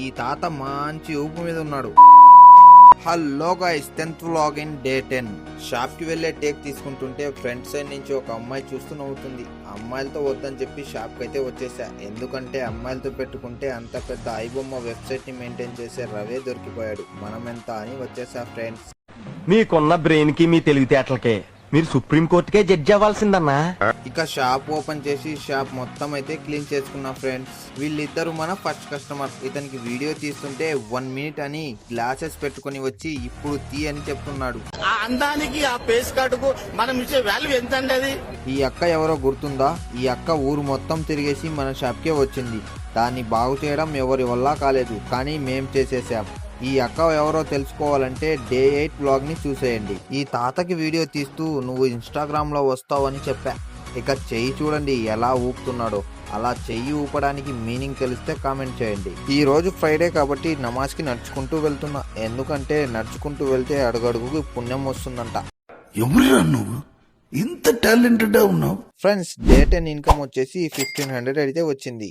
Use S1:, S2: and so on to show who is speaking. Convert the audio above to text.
S1: ఈ తాత మంచి ఊపు మీద ఉన్నాడు. Hello guys, 10th vlog in day 10. Shop కి వెళ్లే టేక్ తీసుకుంటుంటే ఫ్రంట్ సైడ్ నుంచి ఒక అమ్మాయి చూస్తూ నవ్వుతుంది. అమ్మాయిలతో వద్దని చెప్పి షాప్ కి అయితే వచ్చేసా. ఎందుకంటే అమ్మాయిలతో పెట్టుకుంటే అంత పెద్ద ఐబొమ్మ వెబ్సైట్ ని మెయింటైన్ చేసే రవే దొరికిపోయాడు. మనం ఎంత అని వచ్చేసా ఫ్రెండ్స్.
S2: మీకున్న బ్రెయిన్ కి మీ తెలివితేటలకే మీరు సుప్రీం కోర్టుకే జడ్జి అవ్వాల్సిందన్నా.
S1: ఇక షాప్ ఓపెన్ చేసి షాప్ మొత్తం అయితే క్లీన్ చేసుకున్నా ఫ్రెండ్స్. వీళ్ళిద్దరు మన ఫస్ట్ కస్టమర్. ఇతనికి వీడియో తీస్తుంటే 1 minute అని గ్లాసెస్ పెట్టుకుని వచ్చి ఇప్పుడు తీ అని చెప్తున్నాడు.
S3: ఆ అందానికి ఆ పేస్ కార్డుకు మనం ఇచ్చే వాల్యూ ఎంత అండి?
S1: ఈ అక్క ఎవరో గుర్తుందా? ఈ అక్క ఊరు మొత్తం తిరిగేసి మన షాప్కే వచ్చింది. దాన్ని బాగు చేయడం ఎవరి వల్ల కాలేదు, కానీ మేం చేసేసాం. ఈ అక్క ఎవరో తెలుసుకోవాలంటే డే 8 వ్లాగ్ ని చూసేయండి. ఈ తాతకి వీడియో తీస్తూ నువ్వు ఇన్స్టాగ్రామ్ లో వస్తావని చెప్పా. ఇక చెయ్యి చూడండి ఎలా ఊపుతున్నాడో. అలా చెయ్యి ఊపడానికి మీనింగ్ తెలిస్తే కామెంట్ చేయండి. ఈ రోజు ఫ్రైడే కాబట్టి నమాజ్ కి నడుచుకుంటూ వెళ్తున్నా. ఎందుకంటే నడుచుకుంటూ వెళ్తే అడుగడుగుకి పుణ్యం వస్తుందంట.
S4: ఎవరురా నువ్వు ఇంత టాలెంటెడ్ ఉన్నావు?
S1: ఫ్రెండ్స్, డే 10 ఇన్కమ్ వచ్చేసి 1500 అయితే వచ్చింది.